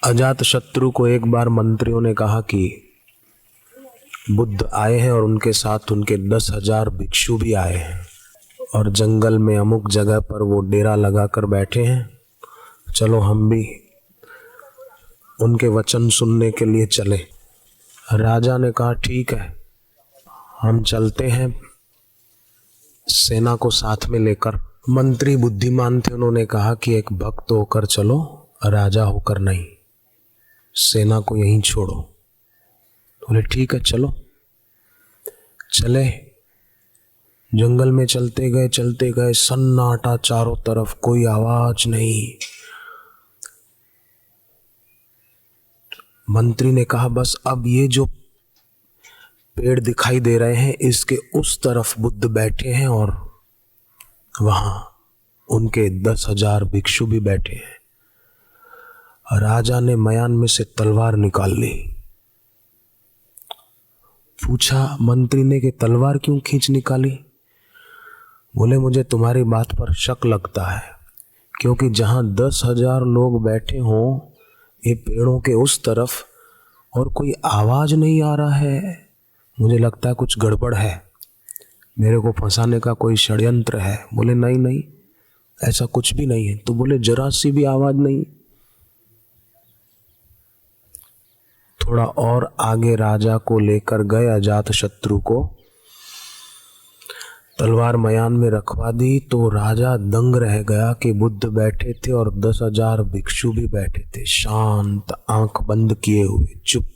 अजातशत्रु को एक बार मंत्रियों ने कहा कि बुद्ध आए हैं और उनके साथ उनके 10,000 भिक्षु भी आए हैं और जंगल में अमुक जगह पर वो डेरा लगाकर बैठे हैं, चलो हम भी उनके वचन सुनने के लिए चले। राजा ने कहा ठीक है, हम चलते हैं सेना को साथ में लेकर। मंत्री बुद्धिमान थे, उन्होंने कहा कि एक भक्त होकर चलो, राजा होकर नहीं, सेना को यहीं छोड़ो। बोले ठीक है चलो। चले, जंगल में चलते गए, सन्नाटा चारों तरफ, कोई आवाज नहीं। मंत्री ने कहा बस अब ये जो पेड़ दिखाई दे रहे हैं इसके उस तरफ बुद्ध बैठे हैं और वहां उनके 10,000 भिक्षु भी बैठे हैं। राजा ने मयान में से तलवार निकाल ली। पूछा मंत्री ने कि तलवार क्यों खींच निकाली? बोले मुझे तुम्हारी बात पर शक लगता है, क्योंकि जहां 10,000 लोग बैठे हों ये पेड़ों के उस तरफ और कोई आवाज नहीं आ रहा है, मुझे लगता है कुछ गड़बड़ है, मेरे को फंसाने का कोई षड्यंत्र है। बोले नहीं नहीं, ऐसा कुछ भी नहीं है। तो बोले जरा सी भी आवाज नहीं। थोड़ा और आगे राजा को लेकर गए, अजातशत्रु को तलवार मयान में रखवा दी तो राजा दंग रह गया कि बुद्ध बैठे थे और 10,000 भिक्षु भी बैठे थे, शांत, आंख बंद किए हुए, चुप।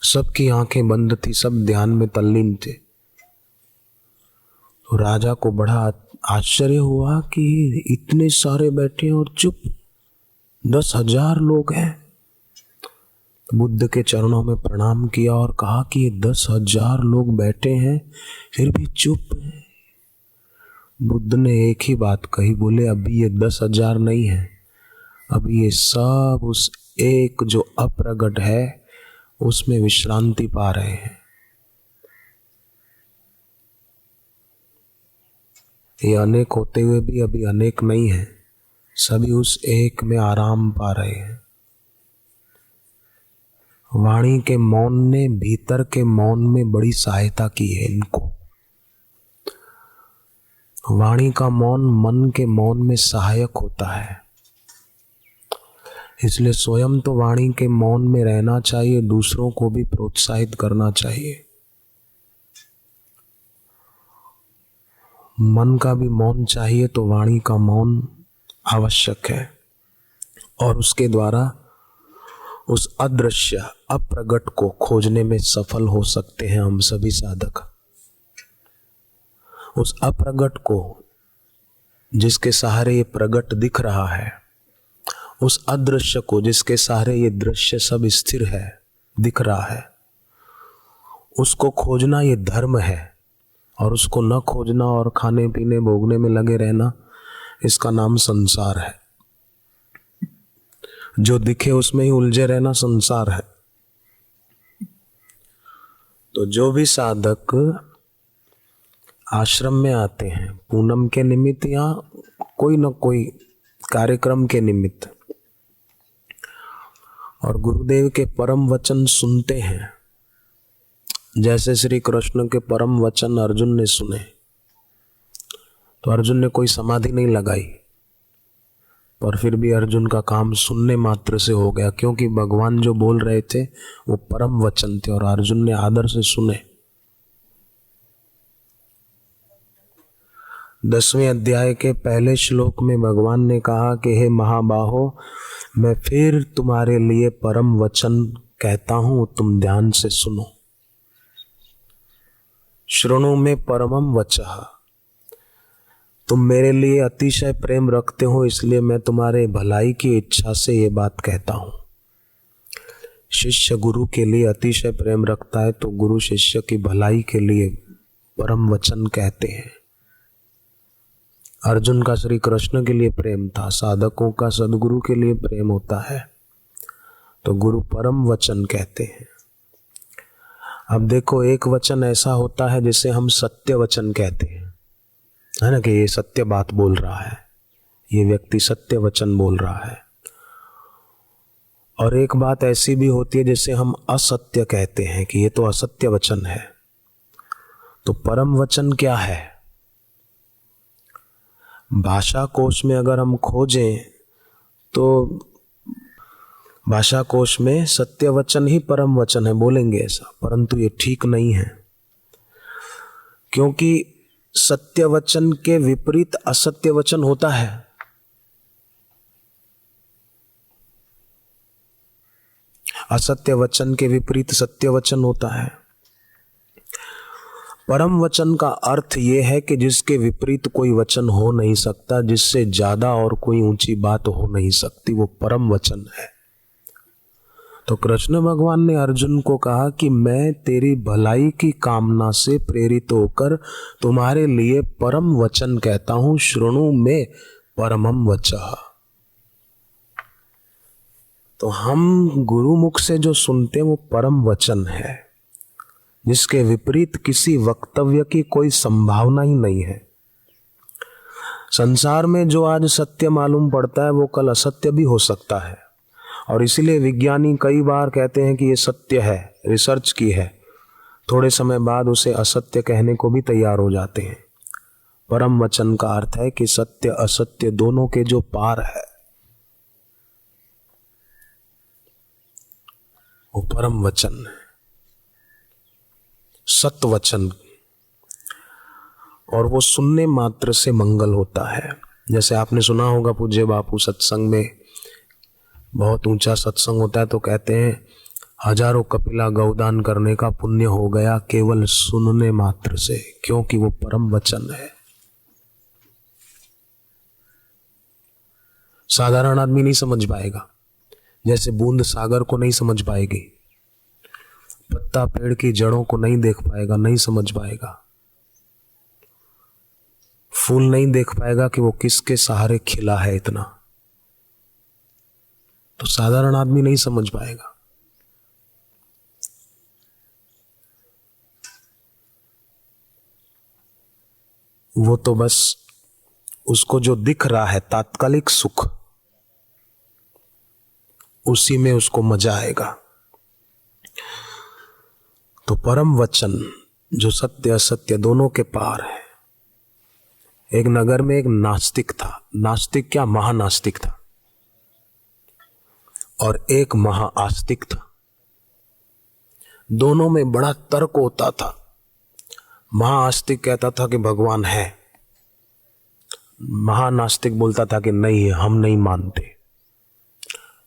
सबकी आंखें बंद थी, सब ध्यान में तल्लीन थे। तो राजा को बड़ा आश्चर्य हुआ कि इतने सारे बैठे हैं और चुप, 10,000 लोग हैं। बुद्ध के चरणों में प्रणाम किया और कहा कि ये 10,000 लोग बैठे हैं फिर भी चुप हैं। बुद्ध ने एक ही बात कही, बोले अभी ये 10,000 नहीं है, अभी ये सब उस एक जो अप्रगट है उसमें विश्रांति पा रहे हैं। ये अनेक होते हुए भी अभी अनेक नहीं है, सभी उस एक में आराम पा रहे हैं। वाणी के मौन ने भीतर के मौन में बड़ी सहायता की है इनको। वाणी का मौन मन के मौन में सहायक होता है, इसलिए स्वयं तो वाणी के मौन में रहना चाहिए, दूसरों को भी प्रोत्साहित करना चाहिए। मन का भी मौन चाहिए तो वाणी का मौन आवश्यक है, और उसके द्वारा उस अदृश्य अप्रगट को खोजने में सफल हो सकते हैं हम सभी साधक। उस अप्रगट को जिसके सहारे ये प्रगट दिख रहा है, उस अदृश्य को जिसके सहारे ये दृश्य सब स्थिर है, दिख रहा है, उसको खोजना ये धर्म है। और उसको न खोजना और खाने पीने भोगने में लगे रहना, इसका नाम संसार है। जो दिखे उसमें ही उलझे रहना संसार है। तो जो भी साधक आश्रम में आते हैं पूनम के निमित्त या कोई न कोई कार्यक्रम के निमित्त, और गुरुदेव के परम वचन सुनते हैं, जैसे श्री कृष्ण के परम वचन अर्जुन ने सुने, तो अर्जुन ने कोई समाधि नहीं लगाई, पर फिर भी अर्जुन का काम सुनने मात्र से हो गया, क्योंकि भगवान जो बोल रहे थे वो परम वचन थे और अर्जुन ने आदर से सुने। 10वें अध्याय के पहले श्लोक में भगवान ने कहा कि हे महाबाहो, मैं फिर तुम्हारे लिए परम वचन कहता हूं, तुम ध्यान से सुनो। श्रृणु में परमम वचः, तुम मेरे लिए अतिशय प्रेम रखते हो, इसलिए मैं तुम्हारे भलाई की इच्छा से ये बात कहता हूं। शिष्य गुरु के लिए अतिशय प्रेम रखता है तो गुरु शिष्य की भलाई के लिए परम वचन कहते हैं। अर्जुन का श्री कृष्ण के लिए प्रेम था, साधकों का सदगुरु के लिए प्रेम होता है, तो गुरु परम वचन कहते हैं। अब देखो, एक वचन ऐसा होता है जिसे हम सत्य वचन कहते हैं, है ना, कि ये सत्य बात बोल रहा है, ये व्यक्ति सत्य वचन बोल रहा है। और एक बात ऐसी भी होती है जिसे हम असत्य कहते हैं कि ये तो असत्य वचन है। तो परम वचन क्या है? भाषा कोश में अगर हम खोजें तो भाषा कोश में सत्य वचन ही परम वचन है बोलेंगे ऐसा, परंतु ये ठीक नहीं है, क्योंकि सत्य वचन के विपरीत असत्य वचन होता है। असत्य वचन के विपरीत सत्य वचन होता है। परम वचन का अर्थ यह है कि जिसके विपरीत कोई वचन हो नहीं सकता, जिससे ज्यादा और कोई ऊंची बात हो नहीं सकती, वो परम वचन है। तो कृष्ण भगवान ने अर्जुन को कहा कि मैं तेरी भलाई की कामना से प्रेरित होकर तुम्हारे लिए परम वचन कहता हूं, शृणु में परमम वचः। तो हम गुरुमुख से जो सुनते हैं वो परम वचन है, जिसके विपरीत किसी वक्तव्य की कोई संभावना ही नहीं है। संसार में जो आज सत्य मालूम पड़ता है वो कल असत्य भी हो सकता है, और इसीलिए विज्ञानी कई बार कहते हैं कि ये सत्य है, रिसर्च की है, थोड़े समय बाद उसे असत्य कहने को भी तैयार हो जाते हैं। परम वचन का अर्थ है कि सत्य असत्य दोनों के जो पार है वो परम वचन है, सत्य वचन, और वो सुनने मात्र से मंगल होता है। जैसे आपने सुना होगा पूज्य बापू सत्संग में, बहुत ऊंचा सत्संग होता है तो कहते हैं हजारों कपिला गौदान करने का पुण्य हो गया केवल सुनने मात्र से, क्योंकि वो परम वचन है। साधारण आदमी नहीं समझ पाएगा, जैसे बूंद सागर को नहीं समझ पाएगी, पत्ता पेड़ की जड़ों को नहीं देख पाएगा, नहीं समझ पाएगा, फूल नहीं देख पाएगा कि वो किसके सहारे खिला है इतना, तो साधारण आदमी नहीं समझ पाएगा। वो तो बस उसको जो दिख रहा है तात्कालिक सुख, उसी में उसको मजा आएगा। तो परम वचन जो सत्य असत्य दोनों के पार है। एक नगर में एक नास्तिक था, नास्तिक क्या महानास्तिक था, और एक महाआस्तिक था। दोनों में बड़ा तर्क होता था। महाआस्तिक कहता था कि भगवान है, महानास्तिक बोलता था कि नहीं, हम नहीं मानते।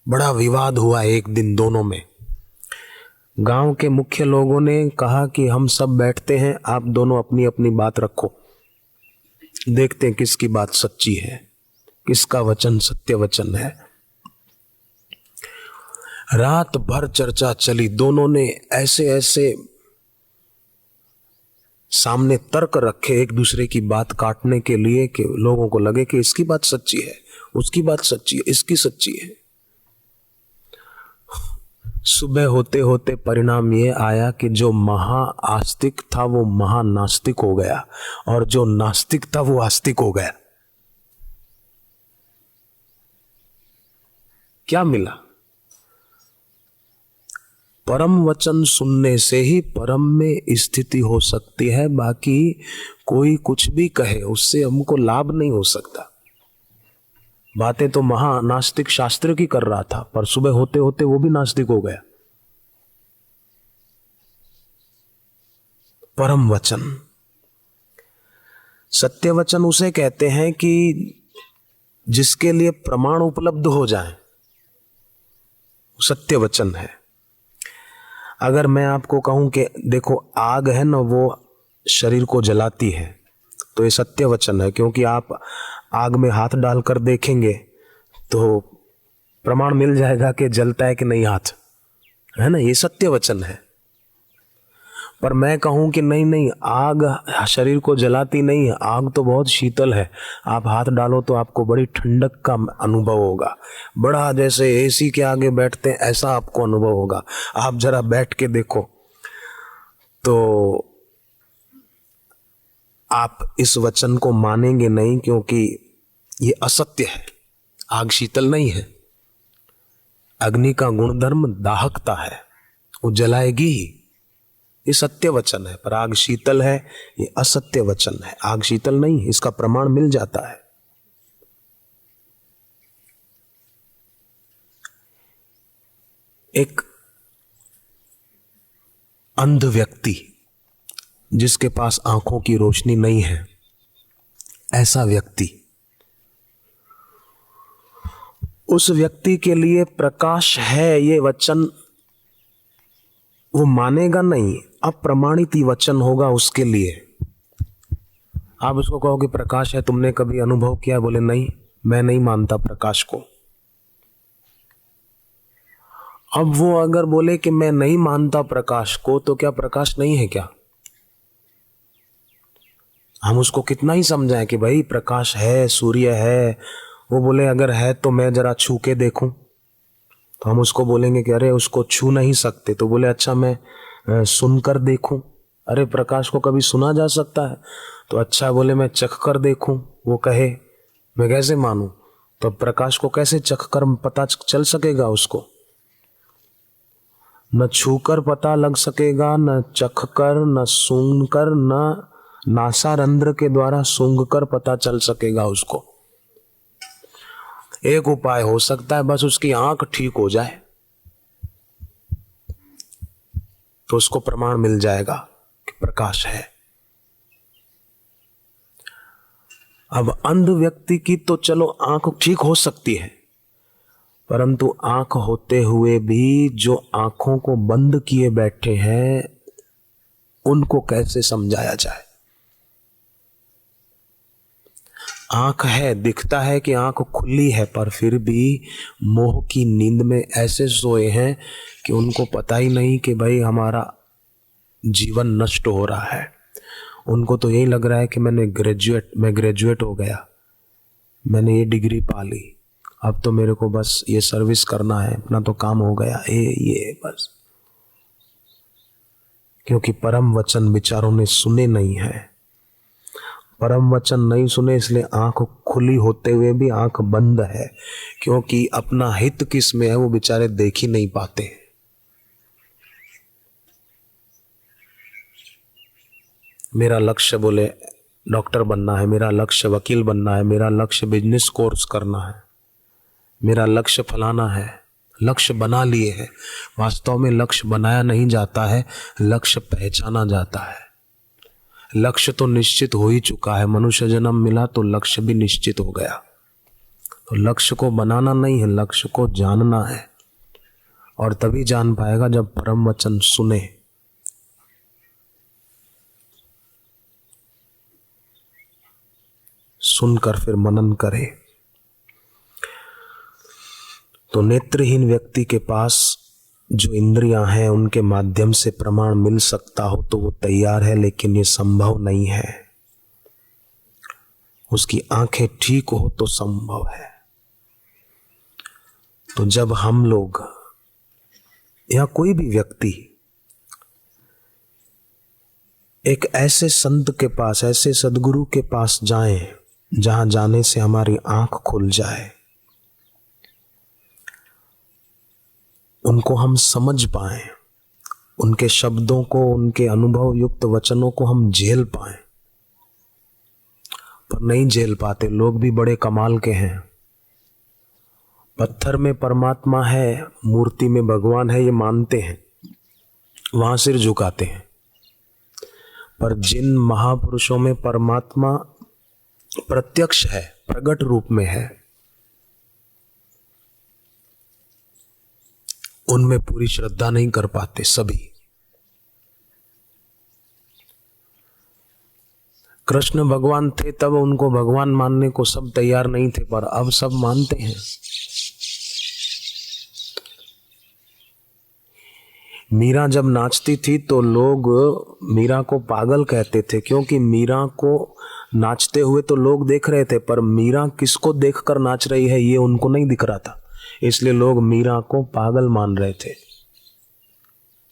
बड़ा विवाद हुआ एक दिन दोनों में। गांव के मुख्य लोगों ने कहा कि हम सब बैठते हैं, आप दोनों अपनी अपनी बात रखो, देखते हैं किसकी बात सच्ची है, किसका वचन सत्य वचन है। रात भर चर्चा चली, दोनों ने ऐसे ऐसे सामने तर्क रखे एक दूसरे की बात काटने के लिए कि लोगों को लगे कि इसकी बात सच्ची है, उसकी बात सच्ची है, इसकी सच्ची है। सुबह होते होते परिणाम ये आया कि जो महाआस्तिक था वो महानास्तिक हो गया, और जो नास्तिक था वो आस्तिक हो गया। क्या मिला? परम वचन सुनने से ही परम में स्थिति हो सकती है, बाकी कोई कुछ भी कहे उससे हमको लाभ नहीं हो सकता। बातें तो महानास्तिक शास्त्र की कर रहा था, पर सुबह होते होते वो भी नास्तिक हो गया। परम वचन, सत्य वचन उसे कहते हैं कि जिसके लिए प्रमाण उपलब्ध हो जाए, सत्य वचन है। अगर मैं आपको कहूं कि देखो आग है ना, वो शरीर को जलाती है, तो ये सत्य वचन है, क्योंकि आप आग में हाथ डालकर देखेंगे तो प्रमाण मिल जाएगा कि जलता है कि नहीं हाथ, है ना, ये सत्य वचन है। पर मैं कहूं कि नहीं नहीं, आग शरीर को जलाती नहीं है, आग तो बहुत शीतल है, आप हाथ डालो तो आपको बड़ी ठंडक का अनुभव होगा, बड़ा जैसे एसी के आगे बैठते हैं ऐसा आपको अनुभव होगा। आप जरा बैठ के देखो तो आप इस वचन को मानेंगे नहीं, क्योंकि ये असत्य है। आग शीतल नहीं है। अग्नि का गुणधर्म दाहकता है, वो जलाएगी ही। ये सत्य वचन है। पर आग शीतल है, ये असत्य वचन है। आग शीतल नहीं, इसका प्रमाण मिल जाता है। एक अंध व्यक्ति जिसके पास आंखों की रोशनी नहीं है, ऐसा व्यक्ति, उस व्यक्ति के लिए प्रकाश है ये वचन वो मानेगा नहीं, अप्रमाणित ही वचन होगा उसके लिए। आप उसको कहो कि प्रकाश है, तुमने कभी अनुभव किया? बोले नहीं, मैं नहीं मानता प्रकाश को। अब वो अगर बोले कि मैं नहीं मानता प्रकाश को, तो क्या प्रकाश नहीं है क्या? हम उसको कितना ही समझाएं कि भाई प्रकाश है, सूर्य है। वो बोले अगर है तो मैं जरा छू के देखूं, तो हम उसको बोलेंगे कि अरे उसको छू नहीं सकते। तो बोले अच्छा मैं सुनकर देखूं। अरे प्रकाश को कभी सुना जा सकता है? तो अच्छा बोले मैं चख कर देखूं। वो कहे मैं कैसे मानूं? तो प्रकाश को कैसे चख कर पता चल सकेगा? उसको न छू कर पता लग सकेगा, न चख कर, न सूंघ कर, न नासारंध्र के द्वारा सूंघ कर पता चल सकेगा उसको। एक उपाय हो सकता है, बस उसकी आंख ठीक हो जाए तो उसको प्रमाण मिल जाएगा कि प्रकाश है। अब अंध व्यक्ति की तो चलो आंख ठीक हो सकती है, परंतु आंख होते हुए भी जो आंखों को बंद किए बैठे हैं उनको कैसे समझाया जाए? आंख है, दिखता है कि आंख खुली है, पर फिर भी मोह की नींद में ऐसे सोए हैं कि उनको पता ही नहीं कि भाई हमारा जीवन नष्ट हो रहा है। उनको तो यही लग रहा है कि मैं ग्रेजुएट हो गया, मैंने ये डिग्री पा ली, अब तो मेरे को बस ये सर्विस करना है, अपना तो काम हो गया, ये बस। क्योंकि परम वचन विचारों ने सुने नहीं है। परम वचन नहीं सुने, इसलिए आंख खुली होते हुए भी आंख बंद है, क्योंकि अपना हित किस में है वो बेचारे देख ही नहीं पाते। मेरा लक्ष्य बोले डॉक्टर बनना है, मेरा लक्ष्य वकील बनना है, मेरा लक्ष्य बिजनेस कोर्स करना है, मेरा लक्ष्य फलाना है। लक्ष्य बना लिए है, वास्तव में लक्ष्य बनाया नहीं जाता है, लक्ष्य पहचाना जाता है। लक्ष्य तो निश्चित हो ही चुका है, मनुष्य जन्म मिला तो लक्ष्य भी निश्चित हो गया। तो लक्ष्य को बनाना नहीं है, लक्ष्य को जानना है, और तभी जान पाएगा जब परम वचन सुने। सुनकर फिर मनन करे। तो नेत्रहीन व्यक्ति के पास जो इंद्रियां हैं उनके माध्यम से प्रमाण मिल सकता हो तो वो तैयार है, लेकिन ये संभव नहीं है। उसकी आंखें ठीक हो तो संभव है। तो जब हम लोग या कोई भी व्यक्ति एक ऐसे संत के पास, ऐसे सदगुरु के पास जाएं जहां जाने से हमारी आंख खुल जाए, उनको हम समझ पाएं, उनके शब्दों को, उनके अनुभव युक्त वचनों को हम झेल पाएं, पर नहीं झेल पाते। लोग भी बड़े कमाल के हैं, पत्थर में परमात्मा है, मूर्ति में भगवान है, ये मानते हैं, वहां सिर झुकाते हैं। पर जिन महापुरुषों में परमात्मा प्रत्यक्ष है, प्रगट रूप में है, उनमें पूरी श्रद्धा नहीं कर पाते सभी। कृष्ण भगवान थे तब उनको भगवान मानने को सब तैयार नहीं थे, पर अब सब मानते हैं। मीरा जब नाचती थी तो लोग मीरा को पागल कहते थे, क्योंकि मीरा को नाचते हुए तो लोग देख रहे थे, पर मीरा किसको देखकर नाच रही है ये उनको नहीं दिख रहा था, इसलिए लोग मीरा को पागल मान रहे थे।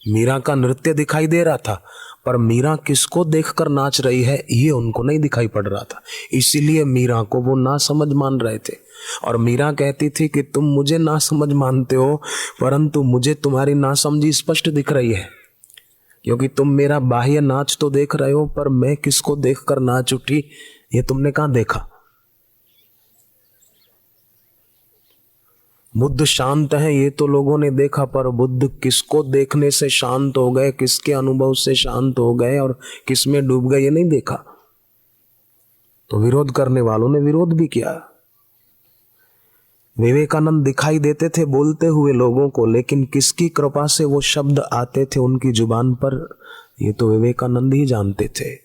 मीरा का नृत्य दिखाई दे रहा था, पर मीरा किसको देखकर नाच रही है ये उनको नहीं दिखाई पड़ रहा था, इसीलिए मीरा को वो ना समझ मान रहे थे। और मीरा कहती थी कि तुम मुझे ना समझ मानते हो, परंतु मुझे तुम्हारी नासमझी स्पष्ट दिख रही है, क्योंकि तुम मेरा बाह्य नाच तो देख रहे हो, पर मैं किसको देखकर नाच उठी ये तुमने कहाँ देखा। बुद्ध शांत है ये तो लोगों ने देखा, पर बुद्ध किसको देखने से शांत हो गए, किसके अनुभव से शांत हो गए और किस में डूब गए ये नहीं देखा। तो विरोध करने वालों ने विरोध भी किया। विवेकानंद दिखाई देते थे बोलते हुए लोगों को, लेकिन किसकी कृपा से वो शब्द आते थे उनकी जुबान पर ये तो विवेकानंद ही जानते थे।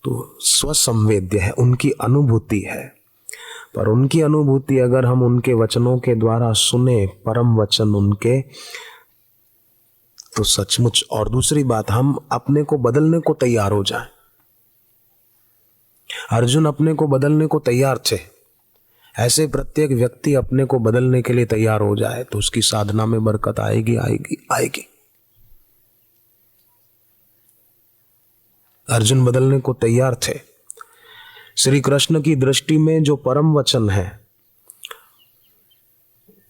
तो स्वसंवेद्य है, उनकी अनुभूति है, पर उनकी अनुभूति अगर हम उनके वचनों के द्वारा सुने, परम वचन उनके, तो सचमुच। और दूसरी बात, हम अपने को बदलने को तैयार हो जाएं। अर्जुन अपने को बदलने को तैयार थे, ऐसे प्रत्येक व्यक्ति अपने को बदलने के लिए तैयार हो जाए तो उसकी साधना में बरकत आएगी आएगी आएगी। अर्जुन बदलने को तैयार थे। श्री कृष्ण की दृष्टि में जो परम वचन है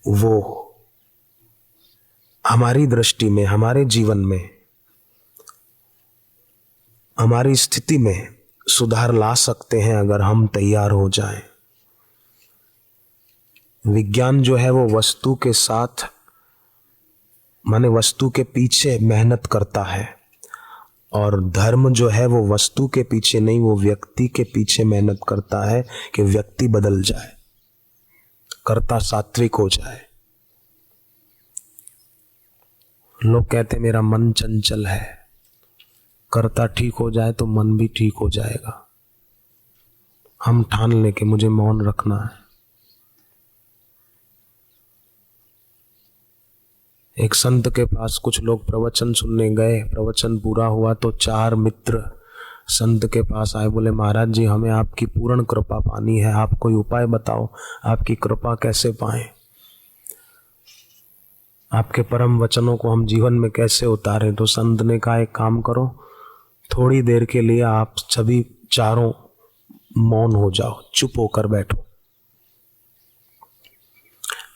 वो हमारी दृष्टि में, हमारे जीवन में, हमारी स्थिति में सुधार ला सकते हैं अगर हम तैयार हो जाएं। विज्ञान जो है वो वस्तु के साथ, माने वस्तु के पीछे मेहनत करता है, और धर्म जो है वो वस्तु के पीछे नहीं, वो व्यक्ति के पीछे मेहनत करता है कि व्यक्ति बदल जाए, कर्ता सात्विक हो जाए। लोग कहते मेरा मन चंचल है, कर्ता ठीक हो जाए तो मन भी ठीक हो जाएगा। हम ठान लें कि मुझे मौन रखना है। एक संत के पास कुछ लोग प्रवचन सुनने गए, प्रवचन पूरा हुआ तो 4 मित्र संत के पास आए, बोले महाराज जी हमें आपकी पूर्ण कृपा पानी है, आप कोई उपाय बताओ, आपकी कृपा कैसे पाएं, आपके परम वचनों को हम जीवन में कैसे उतारें। तो संत ने कहा एक काम करो, थोड़ी देर के लिए आप सभी चारों मौन हो जाओ, चुप होकर बैठो।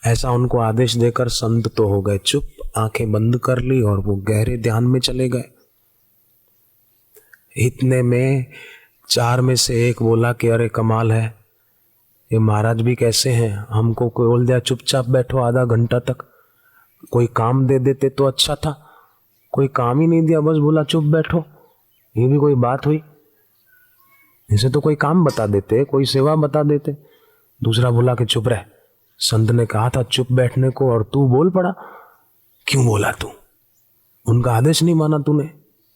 ऐसा उनको आदेश देकर संत तो हो गए चुप, आंखें बंद कर ली और वो गहरे ध्यान में चले गए। इतने में 4 में से एक बोला कि अरे कमाल है, ये महाराज भी कैसे हैं, हमको कोई बोल दिया चुपचाप बैठो आधा घंटा तक, कोई काम दे देते तो अच्छा था, कोई काम ही नहीं दिया, बस बोला चुप बैठो, ये भी कोई बात हुई, इसे तो कोई काम बता देते, कोई सेवा बता देते। दूसरा बोला कि चुप रह, संत ने कहा था चुप बैठने को और तू बोल पड़ा, क्यों बोला तू, उनका आदेश नहीं माना तूने,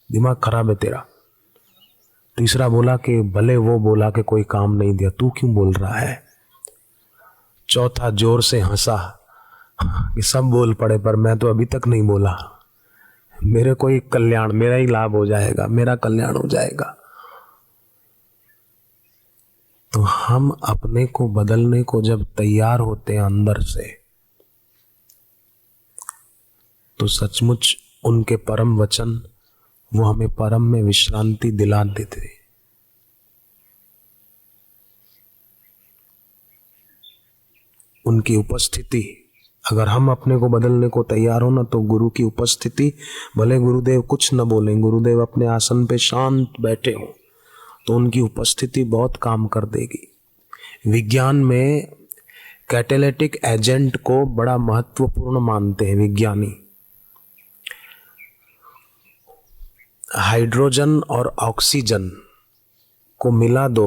दिमाग खराब है तेरा। तीसरा बोला कि भले वो बोला कि कोई काम नहीं दिया, तू क्यों बोल रहा है। चौथा जोर से हंसा कि सब बोल पड़े पर मैं तो अभी तक नहीं बोला, मेरे को ही कल्याण, मेरा ही लाभ हो जाएगा, मेरा कल्याण हो जाएगा। तो हम अपने को बदलने को जब तैयार होते हैं अंदर से, तो सचमुच उनके परम वचन वो हमें परम में विश्रांति दिला देते। उनकी उपस्थिति, अगर हम अपने को बदलने को तैयार हो ना, तो गुरु की उपस्थिति, भले गुरुदेव कुछ न बोलें, गुरुदेव अपने आसन पे शांत बैठे हों, तो उनकी उपस्थिति बहुत काम कर देगी। विज्ञान में कैटेलिटिक एजेंट को बड़ा महत्वपूर्ण मानते हैं विज्ञानी। हाइड्रोजन और ऑक्सीजन को मिला दो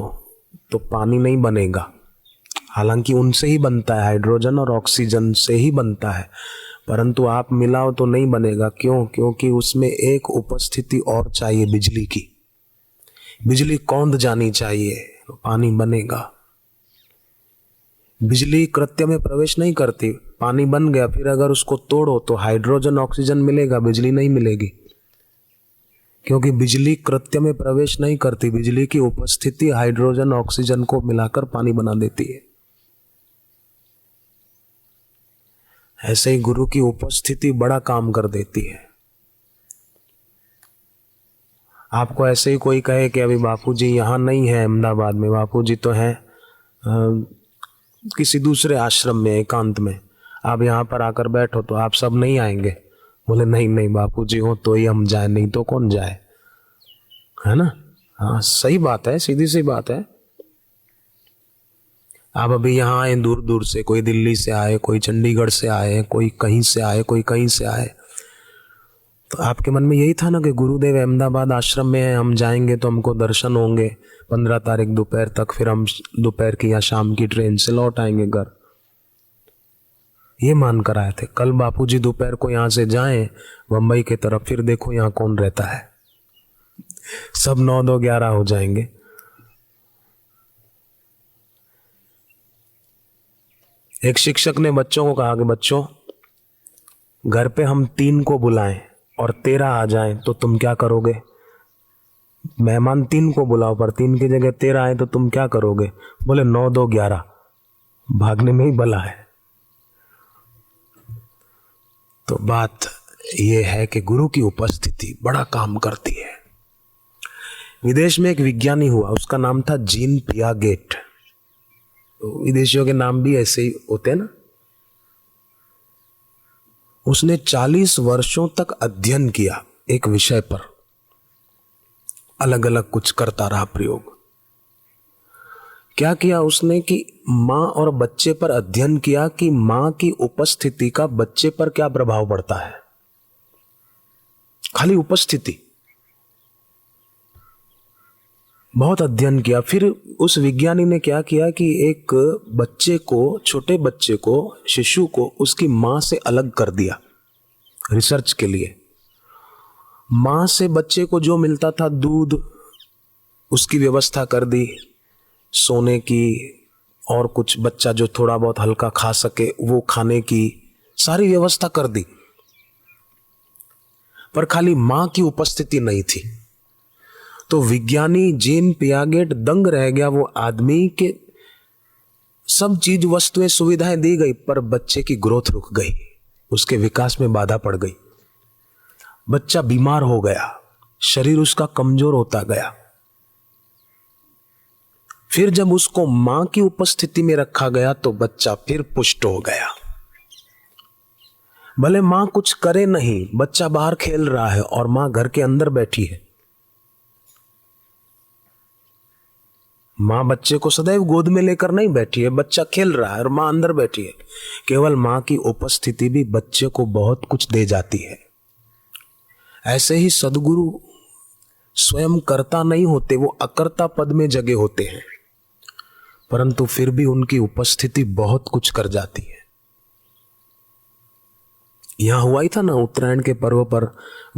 तो पानी नहीं बनेगा, हालांकि उनसे ही बनता है, हाइड्रोजन और ऑक्सीजन से ही बनता है, परंतु आप मिलाओ तो नहीं बनेगा। क्यों? क्योंकि उसमें एक उपस्थिति और चाहिए, बिजली की। बिजली कौंध जानी चाहिए तो पानी बनेगा। बिजली कृत्य में प्रवेश नहीं करती, पानी बन गया, फिर अगर उसको तोड़ो तो हाइड्रोजन ऑक्सीजन मिलेगा, बिजली नहीं मिलेगी, क्योंकि बिजली कृत्य में प्रवेश नहीं करती। बिजली की उपस्थिति हाइड्रोजन ऑक्सीजन को मिलाकर पानी बना देती है। ऐसे ही गुरु की उपस्थिति बड़ा काम कर देती है। आपको ऐसे ही कोई कहे कि अभी बापूजी यहाँ नहीं है अहमदाबाद में, बापूजी तो है किसी दूसरे आश्रम में एकांत में, आप यहाँ पर आकर बैठो, तो आप सब नहीं आएंगे? बोले नहीं नहीं बापूजी हो तो ही हम जाए, नहीं तो कौन जाए, है ना। हाँ सही बात है, सीधी सी बात है। आप अभी यहाँ आए दूर दूर से, कोई दिल्ली से आए, कोई चंडीगढ़ से आए, कोई कहीं से आए, कोई कहीं से आए, तो आपके मन में यही था ना कि गुरुदेव अहमदाबाद आश्रम में है, हम जाएंगे तो हमको दर्शन होंगे 15 तारीख दोपहर तक, फिर हम दोपहर की या शाम की ट्रेन से लौट आएंगे घर। ये मान कर आए थे। कल बापूजी दोपहर को यहाँ से जाएं बम्बई की तरफ, फिर देखो यहाँ कौन रहता है, सब 9, 2, 11 हो जाएंगे। एक शिक्षक ने बच्चों को कहा कि बच्चों, घर पे हम 3 को बुलाएं और 13 आ जाएं तो तुम क्या करोगे? मेहमान 3 को बुलाओ पर 3 की जगह 13 आए तो तुम क्या करोगे? बोले 9, 2, 11, भागने में ही भला है। तो बात यह है कि गुरु की उपस्थिति बड़ा काम करती है। विदेश में एक विज्ञानी हुआ, उसका नाम था जीन पियागेट। तो विदेशियों के नाम भी ऐसे ही होते हैं ना। उसने 40 वर्षों तक अध्ययन किया एक विषय पर, अलग अलग कुछ करता रहा प्रयोग। क्या किया उसने कि माँ और बच्चे पर अध्ययन किया कि माँ की उपस्थिति का बच्चे पर क्या प्रभाव पड़ता है। खाली उपस्थिति, बहुत अध्ययन किया। फिर उस विज्ञानी ने क्या किया कि एक बच्चे को, छोटे बच्चे को, शिशु को उसकी माँ से अलग कर दिया रिसर्च के लिए। माँ से बच्चे को जो मिलता था दूध, उसकी व्यवस्था कर दी, सोने की, और कुछ बच्चा जो थोड़ा बहुत हल्का खा सके वो खाने की सारी व्यवस्था कर दी, पर खाली माँ की उपस्थिति नहीं थी। तो विज्ञानी जीन पियागेट दंग रह गया। वो आदमी के सब चीज, वस्तुएं, सुविधाएं दी गई, पर बच्चे की ग्रोथ रुक गई, उसके विकास में बाधा पड़ गई, बच्चा बीमार हो गया, शरीर उसका कमजोर होता गया। फिर जब उसको मां की उपस्थिति में रखा गया तो बच्चा फिर पुष्ट हो गया। भले मां कुछ करे नहीं, बच्चा बाहर खेल रहा है और मां घर के अंदर बैठी है। मां बच्चे को सदैव गोद में लेकर नहीं बैठी है, बच्चा खेल रहा है और मां अंदर बैठी है। केवल मां की उपस्थिति भी बच्चे को बहुत कुछ दे जाती है। ऐसे ही सद्गुरु स्वयं कर्ता नहीं होते, वो अकर्ता पद में जगे होते हैं, परंतु फिर भी उनकी उपस्थिति बहुत कुछ कर जाती है। यहां हुआ ही था ना, उत्तरायण के पर्व पर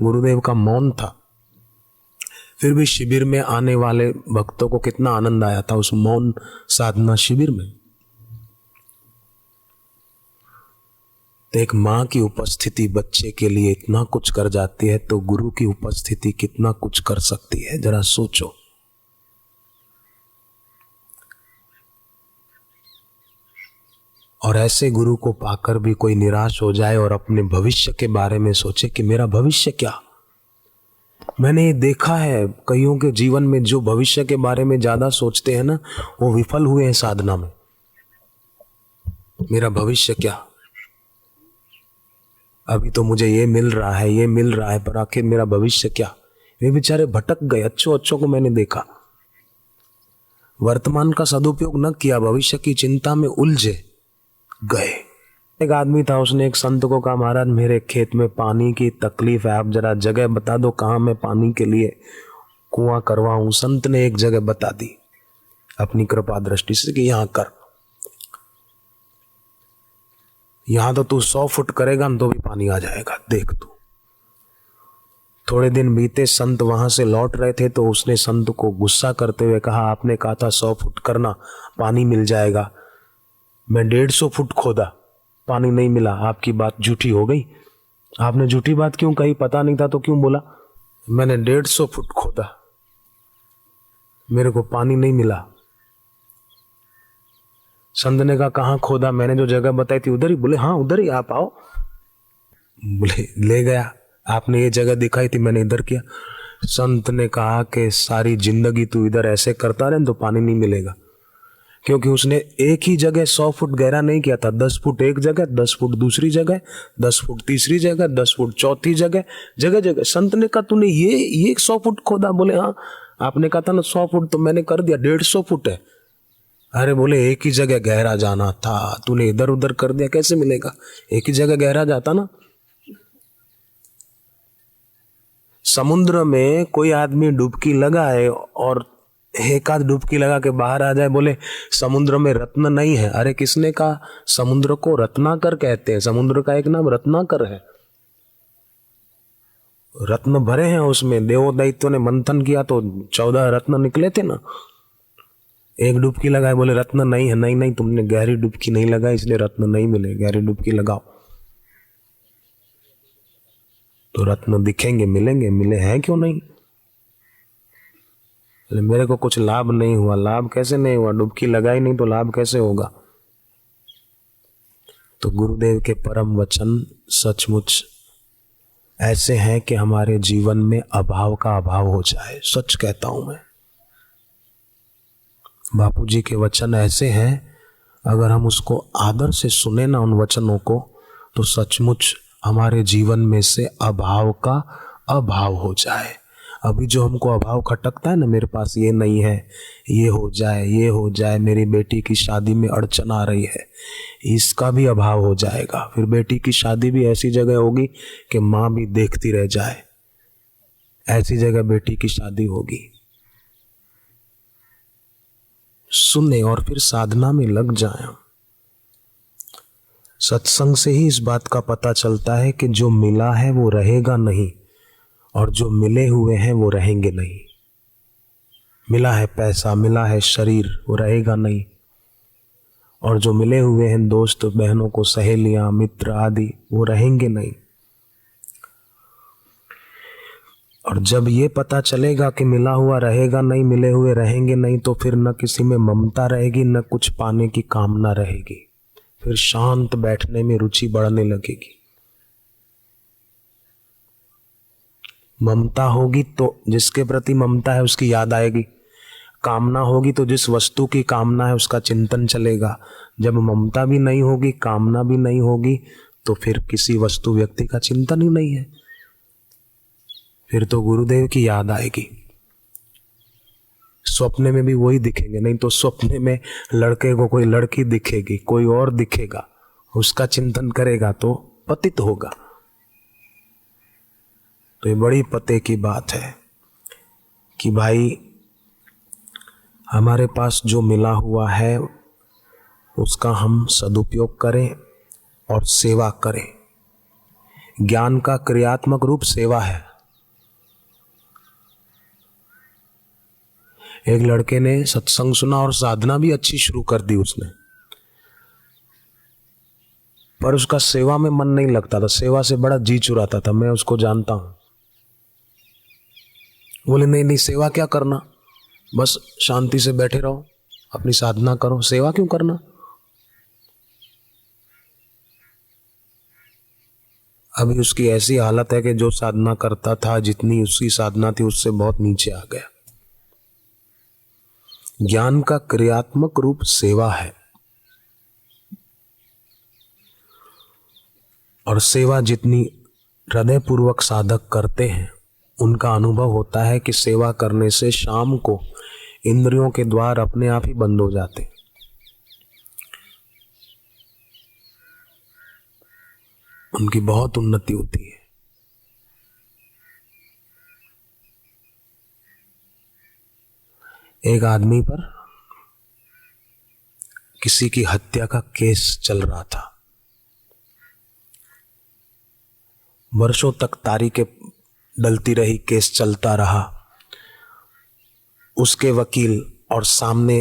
गुरुदेव का मौन था, फिर भी शिविर में आने वाले भक्तों को कितना आनंद आया था उस मौन साधना शिविर में। तो एक मां की उपस्थिति बच्चे के लिए इतना कुछ कर जाती है, तो गुरु की उपस्थिति कितना कुछ कर सकती है, जरा सोचो। और ऐसे गुरु को पाकर भी कोई निराश हो जाए और अपने भविष्य के बारे में सोचे कि मेरा भविष्य क्या। मैंने ये देखा है कईयों के जीवन में, जो भविष्य के बारे में ज्यादा सोचते हैं ना, वो विफल हुए हैं साधना में। मेरा भविष्य क्या, अभी तो मुझे ये मिल रहा है, ये मिल रहा है, पर आखिर मेरा भविष्य क्या। वे बेचारे भटक गए। अच्छों को मैंने देखा, वर्तमान का सदुपयोग न किया, भविष्य की चिंता में उलझे गए। एक आदमी था, उसने एक संत को कहा, महाराज मेरे खेत में पानी की तकलीफ है, आप जरा जगह बता दो कहाँ मैं पानी के लिए कुआं करवाऊं। संत ने एक जगह बता दी अपनी कृपा दृष्टि से कि यहां कर, यहां तो तू 100 फुट करेगा तो भी पानी आ जाएगा, देख तू। थोड़े दिन बीते, संत वहां से लौट रहे थे, तो उसने संत को गुस्सा करते हुए कहा, आपने कहा था 100 फुट करना, पानी मिल जाएगा, मैं 150 फुट खोदा, पानी नहीं मिला, आपकी बात झूठी हो गई। आपने झूठी बात क्यों कही, पता नहीं था तो क्यों बोला? मैंने 150 फुट खोदा, मेरे को पानी नहीं मिला। संत ने कहा कहाँ खोदा? मैंने जो जगह बताई थी उधर ही। बोले हाँ उधर ही, आप आओ। बोले ले गया, आपने ये जगह दिखाई थी, मैंने इधर किया। संत ने कहा कि सारी जिंदगी तू इधर ऐसे करता रहे तो पानी नहीं मिलेगा, क्योंकि उसने एक ही जगह 100 फुट गहरा नहीं किया था। 10 फुट एक जगह, 10 फुट दूसरी जगह, 10 फुट तीसरी जगह, 10 फुट चौथी जगह, जगह जगह। संत ने कहा तूने ये 100 फुट खोदा? बोले हाँ, आपने कहा था ना 100 फुट, तो मैंने कर दिया, 150 फुट है। अरे बोले एक ही जगह गहरा जाना था, तूने इधर उधर कर दिया, कैसे मिलेगा? एक ही जगह गहरा जाता ना। समुद्र में कोई आदमी डुबकी लगाए और एक आध डुबकी लगा के बाहर आ जाए, बोले समुद्र में रत्न नहीं है। अरे किसने कहा? समुद्र को रत्नाकर कहते हैं, समुद्र का एक नाम रत्नाकर है। रत्न भरे हैं उसमें, देवोदैत्यों ने मंथन किया तो 14 रत्न निकले थे ना। एक डुबकी लगाए, बोले रत्न नहीं है। नहीं नहीं, तुमने गहरी डुबकी नहीं लगाई इसलिए रत्न नहीं मिले, गहरी डुबकी लगाओ तो रत्न दिखेंगे, मिलेंगे। मिले हैं क्यों नहीं? मेरे को कुछ लाभ नहीं हुआ। लाभ कैसे नहीं हुआ? डुबकी लगाई नहीं तो लाभ कैसे होगा? तो गुरुदेव के परम वचन सचमुच ऐसे हैं कि हमारे जीवन में अभाव का अभाव हो जाए। सच कहता हूं मैं, बापूजी के वचन ऐसे हैं, अगर हम उसको आदर से सुने ना उन वचनों को, तो सचमुच हमारे जीवन में से अभाव का अभाव हो जाए। अभी जो हमको अभाव खटकता है ना, मेरे पास ये नहीं है, ये हो जाए, ये हो जाए, मेरी बेटी की शादी में अड़चन आ रही है, इसका भी अभाव हो जाएगा। फिर बेटी की शादी भी ऐसी जगह होगी कि माँ भी देखती रह जाए, ऐसी जगह बेटी की शादी होगी। सुने और फिर साधना में लग जाएं। सत्संग से ही इस बात का पता चलता है कि जो मिला है वो रहेगा नहीं, और जो मिले हुए हैं वो रहेंगे नहीं। मिला है पैसा, मिला है शरीर, वो रहेगा नहीं, और जो मिले हुए हैं दोस्त बहनों को, सहेलियां, मित्र आदि, वो रहेंगे नहीं। और जब ये पता चलेगा कि मिला हुआ रहेगा नहीं, मिले हुए रहेंगे नहीं, तो फिर न किसी में ममता रहेगी, न कुछ पाने की कामना रहेगी। फिर शांत बैठने में रुचि बढ़ने लगेगी। ममता होगी तो जिसके प्रति ममता है उसकी याद आएगी, कामना होगी तो जिस वस्तु की कामना है उसका चिंतन चलेगा। जब ममता भी नहीं होगी, कामना भी नहीं होगी, तो फिर किसी वस्तु व्यक्ति का चिंतन ही नहीं है। फिर तो गुरुदेव की याद आएगी। स्वप्न में भी वही दिखेंगे, नहीं तो स्वप्न में लड़के को कोई लड़की दिखेगी, कोई और दिखेगा, उसका चिंतन करेगा तो पतित होगा। तो ये बड़ी पते की बात है कि भाई हमारे पास जो मिला हुआ है उसका हम सदुपयोग करें और सेवा करें। ज्ञान का क्रियात्मक रूप सेवा है। एक लड़के ने सत्संग सुना और साधना भी अच्छी शुरू कर दी उसने, पर उसका सेवा में मन नहीं लगता था, सेवा से बड़ा जी चुराता था। मैं उसको जानता हूं। बोले नहीं नहीं, सेवा क्या करना, बस शांति से बैठे रहो, अपनी साधना करो, सेवा क्यों करना। अभी उसकी ऐसी हालत है कि जो साधना करता था, जितनी उसकी साधना थी, उससे बहुत नीचे आ गया। ज्ञान का क्रियात्मक रूप सेवा है, और सेवा जितनी हृदयपूर्वक साधक करते हैं, उनका अनुभव होता है कि सेवा करने से शाम को इंद्रियों के द्वार अपने आप ही बंद हो जाते हैं। उनकी बहुत उन्नति होती है। एक आदमी पर किसी की हत्या का केस चल रहा था। वर्षों तक तारीखें डलती रही, केस चलता रहा। उसके वकील और सामने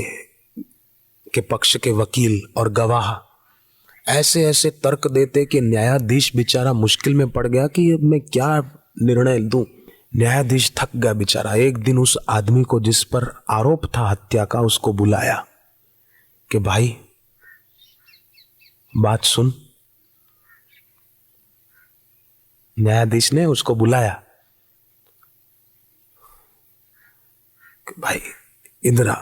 के पक्ष के वकील और गवाह ऐसे ऐसे तर्क देते कि न्यायाधीश बेचारा मुश्किल में पड़ गया कि अब मैं क्या निर्णय दूं। न्यायाधीश थक गया बेचारा। एक दिन उस आदमी को जिस पर आरोप था हत्या का, उसको बुलाया कि भाई बात सुन। न्यायाधीश ने उसको बुलाया कि भाई इधर आ,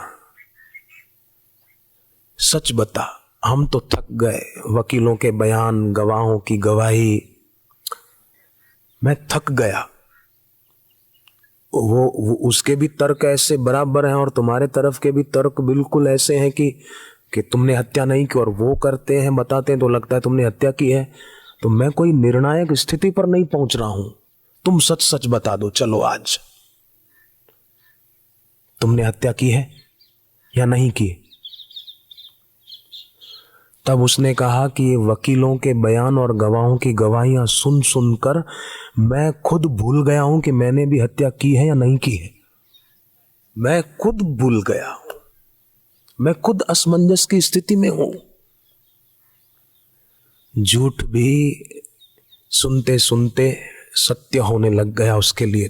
सच बता, हम तो थक गए, वकीलों के बयान, गवाहों की गवाही, मैं थक गया। वो उसके भी तर्क ऐसे बराबर हैं और तुम्हारे तरफ के भी तर्क बिल्कुल ऐसे हैं कि तुमने हत्या नहीं की, और वो करते हैं, बताते हैं तो लगता है तुमने हत्या की है। तो मैं कोई निर्णायक स्थिति पर नहीं पहुंच रहा हूं, तुम सच सच बता दो, चलो आज तुमने हत्या की है या नहीं की। तब उसने कहा कि ये वकीलों के बयान और गवाहों की गवाहियां सुन सुनकर मैं खुद भूल गया हूं कि मैंने भी हत्या की है या नहीं की है। मैं खुद भूल गया हूं, मैं खुद असमंजस की स्थिति में हूं। झूठ भी सुनते सुनते सत्य होने लग गया उसके लिए।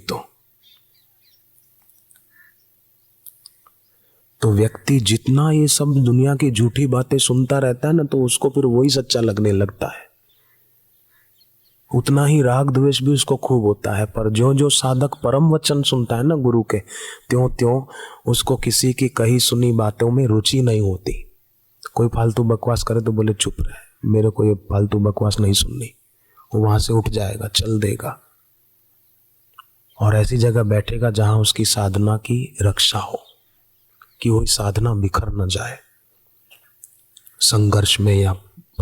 तो व्यक्ति जितना ये सब दुनिया की झूठी बातें सुनता रहता है ना, तो उसको फिर वही सच्चा लगने लगता है। उतना ही राग द्वेष भी उसको खूब होता है। पर जो जो साधक परम वचन सुनता है ना गुरु के, त्यों त्यों उसको किसी की कही सुनी बातों में रुचि नहीं होती। कोई फालतू बकवास करे तो बोले चुप रहे, मेरे को ये फालतू बकवास नहीं सुननी, वो वहां से उठ जाएगा, चल देगा और ऐसी जगह बैठेगा जहां उसकी साधना की रक्षा हो, कि वही साधना बिखर न जाए संघर्ष में या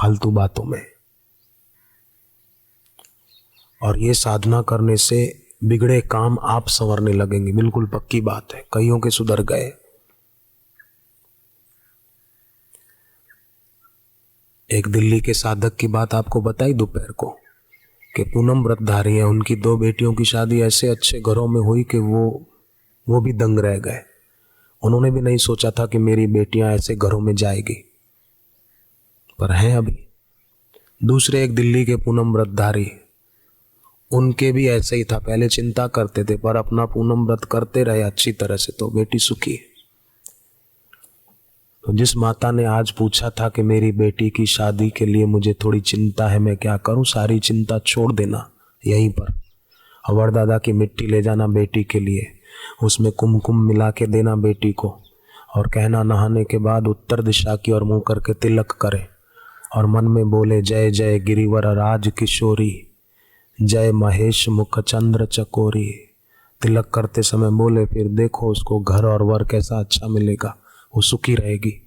फालतू बातों में। और ये साधना करने से बिगड़े काम आप संवरने लगेंगे, बिल्कुल पक्की बात है। कईयों के सुधर गए। एक दिल्ली के साधक की बात आपको बताई दोपहर को, कि पूनम व्रतधारी है, उनकी 2 बेटियों की शादी ऐसे अच्छे घरों में हुई कि वो भी दंग रह गए। उन्होंने भी नहीं सोचा था कि मेरी बेटियां ऐसे घरों में जाएगी, पर हैं अभी। दूसरे एक दिल्ली के पूनम व्रतधारी, उनके भी ऐसे ही था, पहले चिंता करते थे पर अपना पूनम व्रत करते रहे अच्छी तरह से, तो बेटी सुखी। तो जिस माता ने आज पूछा था कि मेरी बेटी की शादी के लिए मुझे थोड़ी चिंता है, मैं क्या करूं, सारी चिंता छोड़ देना यहीं पर, अवर दादा की मिट्टी ले जाना बेटी के लिए, उसमें कुमकुम मिला के देना बेटी को, और कहना नहाने के बाद उत्तर दिशा की ओर मुंह करके तिलक करे, और मन में बोले जय जय गिरिवर राज किशोरी, जय महेश मुख चंद्र चकोरी। तिलक करते समय बोले फिर देखो उसको घर और वर कैसा अच्छा मिलेगा, वो सुखी रहेगी।